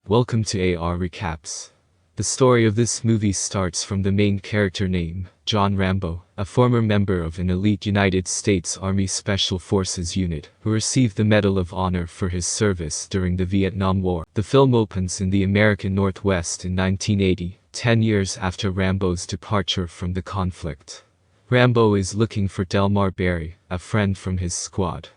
Welcome to AR Recaps. The story of this movie starts from the main character named John Rambo, a former member of an elite United States Army Special Forces unit who received the Medal of Honor for his service during the Vietnam War. The film opens in the American Northwest in 1980, 10 years after Rambo's departure from the conflict. Rambo is looking for Delmar Berry, a friend from his squad.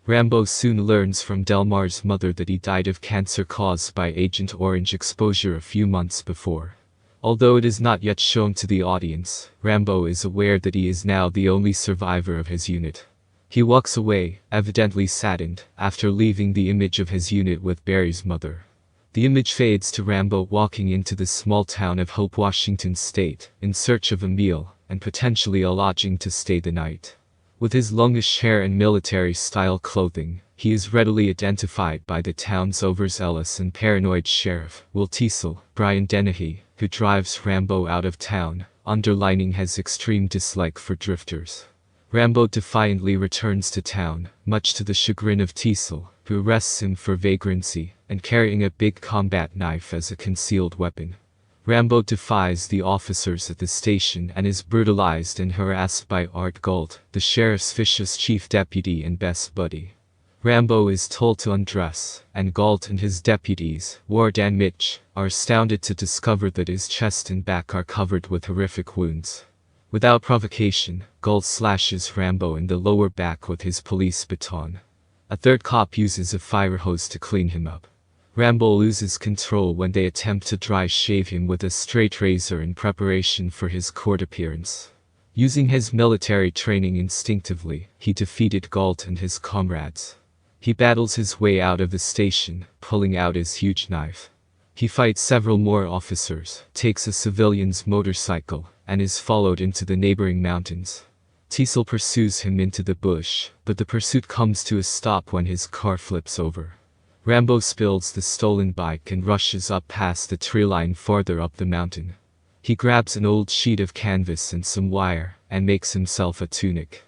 Rambo soon learns from Delmar's mother that he died of cancer caused by Agent Orange exposure a few months before. Although it is not yet shown to the audience, Rambo is aware that he is now the only survivor of his unit. He walks away, evidently saddened, after leaving the image of his unit with Barry's mother. The image fades to Rambo walking into the small town of Hope, Washington State, in search of a meal, and potentially a lodging to stay the night. With his longish hair and military-style clothing, he is readily identified by the town's overzealous and paranoid sheriff, Will Teasel, Brian Dennehy, who drives Rambo out of town, underlining his extreme dislike for drifters. Rambo defiantly returns to town, much to the chagrin of Teasel, who arrests him for vagrancy and carrying a big combat knife as a concealed weapon. Rambo defies the officers at the station and is brutalized and harassed by Art Galt, the sheriff's vicious chief deputy and best buddy. Rambo is told to undress, and Galt and his deputies, Ward and Mitch, are astounded to discover that his chest and back are covered with horrific wounds. Without provocation, Galt slashes Rambo in the lower back with his police baton. A third cop uses a fire hose to clean him up. Rambo loses control when they attempt to dry shave him with a straight razor in preparation for his court appearance. Using his military training instinctively, he defeated Galt and his comrades. He battles his way out of the station, pulling out his huge knife. He fights several more officers, takes a civilian's motorcycle, and is followed into the neighboring mountains. Teasel pursues him into the bush, but the pursuit comes to a stop when his car flips over. Rambo spills the stolen bike and rushes up past the tree line farther up the mountain. He grabs an old sheet of canvas and some wire, and makes himself a tunic.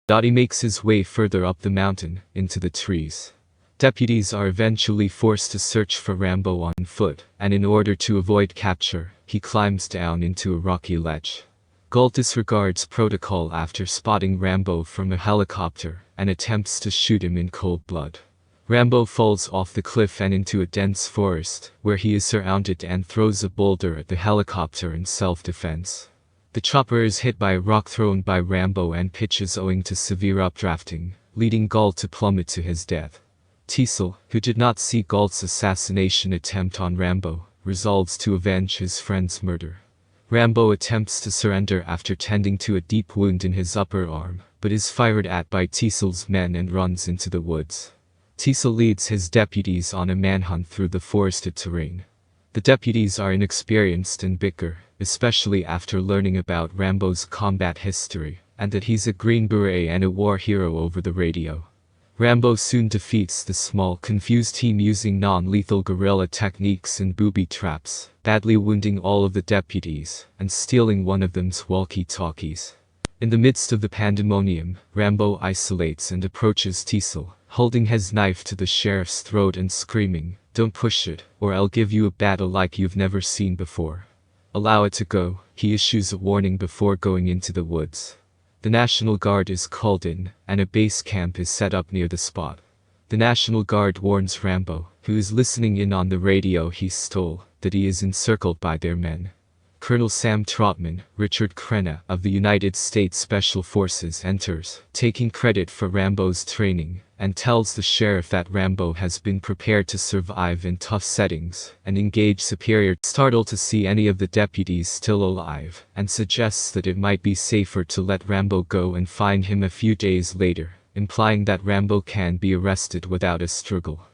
He makes his way further up the mountain, into the trees. Deputies are eventually forced to search for Rambo on foot, and in order to avoid capture, he climbs down into a rocky ledge. Galt disregards protocol after spotting Rambo from a helicopter, and attempts to shoot him in cold blood. Rambo falls off the cliff and into a dense forest, where he is surrounded and throws a boulder at the helicopter in self-defense. The chopper is hit by a rock thrown by Rambo and pitches owing to severe updrafting, leading Galt to plummet to his death. Teasel, who did not see Galt's assassination attempt on Rambo, resolves to avenge his friend's murder. Rambo attempts to surrender after tending to a deep wound in his upper arm, but is fired at by Teasel's men and runs into the woods. Teasel leads his deputies on a manhunt through the forested terrain. The deputies are inexperienced and bicker, especially after learning about Rambo's combat history, and that he's a Green Beret and a war hero over the radio. Rambo soon defeats the small, confused team using non-lethal guerrilla techniques and booby traps, badly wounding all of the deputies, and stealing one of them's walkie-talkies. In the midst of the pandemonium, Rambo isolates and approaches Teasel, holding his knife to the sheriff's throat and screaming, "Don't push it, or I'll give you a battle like you've never seen before." "Allow it to go," he issues a warning before going into the woods. The National Guard is called in, and a base camp is set up near the spot. The National Guard warns Rambo, who is listening in on the radio he stole, that he is encircled by their men. Colonel Sam Trotman, Richard Crenna of the United States Special Forces enters, taking credit for Rambo's training, and tells the sheriff that Rambo has been prepared to survive in tough settings and engage superior, startled to see any of the deputies still alive, and suggests that it might be safer to let Rambo go and find him a few days later, implying that Rambo can be arrested without a struggle.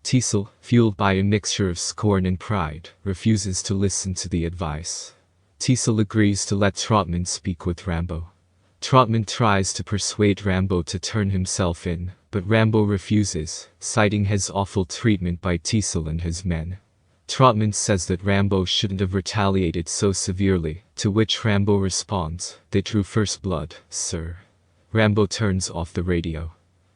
Teasel, fueled by a mixture of scorn and pride, refuses to listen to the advice. Teasel agrees to let Trotman speak with Rambo. Trotman tries to persuade Rambo to turn himself in, but Rambo refuses, citing his awful treatment by Teasel and his men. Trotman says that Rambo shouldn't have retaliated so severely, to which Rambo responds, "They drew first blood, sir." Rambo turns off the radio.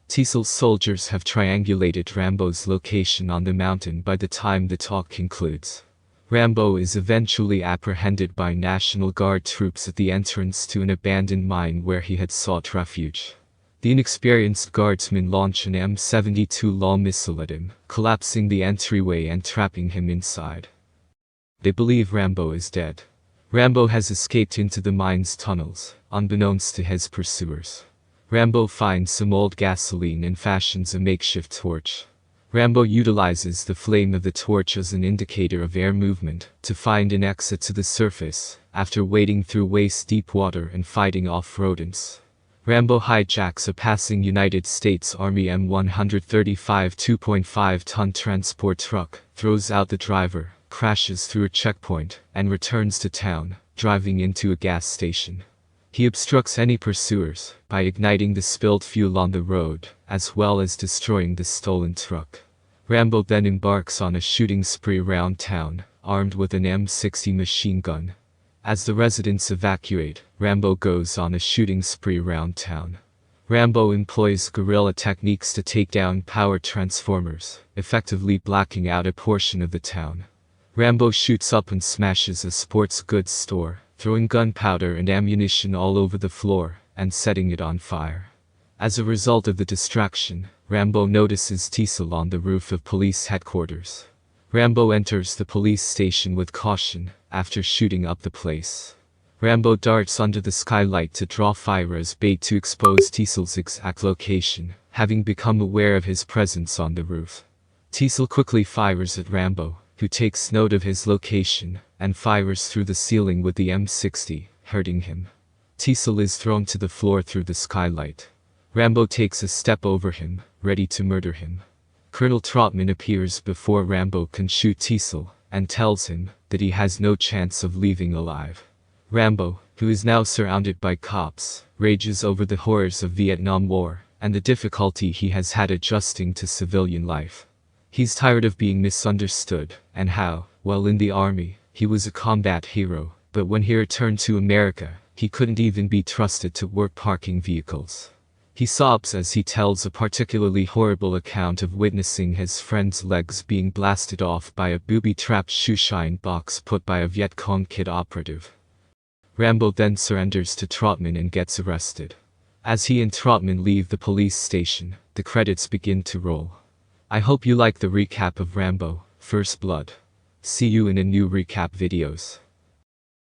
Teasel's soldiers have triangulated Rambo's location on the mountain by the time the talk concludes. Rambo is eventually apprehended by National Guard troops at the entrance to an abandoned mine where he had sought refuge. The inexperienced guardsmen launch an M72 LAW missile at him, collapsing the entryway and trapping him inside. They believe Rambo is dead. Rambo has escaped into the mine's tunnels, unbeknownst to his pursuers. Rambo finds some old gasoline and fashions a makeshift torch. Rambo utilizes the flame of the torch as an indicator of air movement to find an exit to the surface, after wading through waist-deep water and fighting off rodents. Rambo hijacks a passing United States Army M135 2.5-ton transport truck, throws out the driver, crashes through a checkpoint, and returns to town, driving into a gas station. He obstructs any pursuers by igniting the spilled fuel on the road, as well as destroying the stolen truck. Rambo then embarks on a shooting spree around town, armed with an M60 machine gun. As the residents evacuate, Rambo goes on a shooting spree around town. Rambo employs guerrilla techniques to take down power transformers, effectively blacking out a portion of the town. Rambo shoots up and smashes a sports goods store, throwing gunpowder and ammunition all over the floor, and setting it on fire. As a result of the distraction, Rambo notices Teasel on the roof of police headquarters. Rambo enters the police station with caution, after shooting up the place. Rambo darts under the skylight to draw fire as bait to expose Teasel's exact location, having become aware of his presence on the roof. Teasel quickly fires at Rambo, who takes note of his location, and fires through the ceiling with the M60, hurting him. Teasel is thrown to the floor through the skylight. Rambo takes a step over him, ready to murder him. Colonel Trotman appears before Rambo can shoot Teasel, and tells him that he has no chance of leaving alive. Rambo, who is now surrounded by cops, rages over the horrors of Vietnam War, and the difficulty he has had adjusting to civilian life. He's tired of being misunderstood, and how, while in the army, he was a combat hero, but when he returned to America, he couldn't even be trusted to work parking vehicles. He sobs as he tells a particularly horrible account of witnessing his friend's legs being blasted off by a booby-trapped shoeshine box put by a Viet Cong kid operative. Rambo then surrenders to Trotman and gets arrested. As he and Trotman leave the police station, the credits begin to roll. I hope you like the recap of Rambo, First Blood. See you in a new recap videos.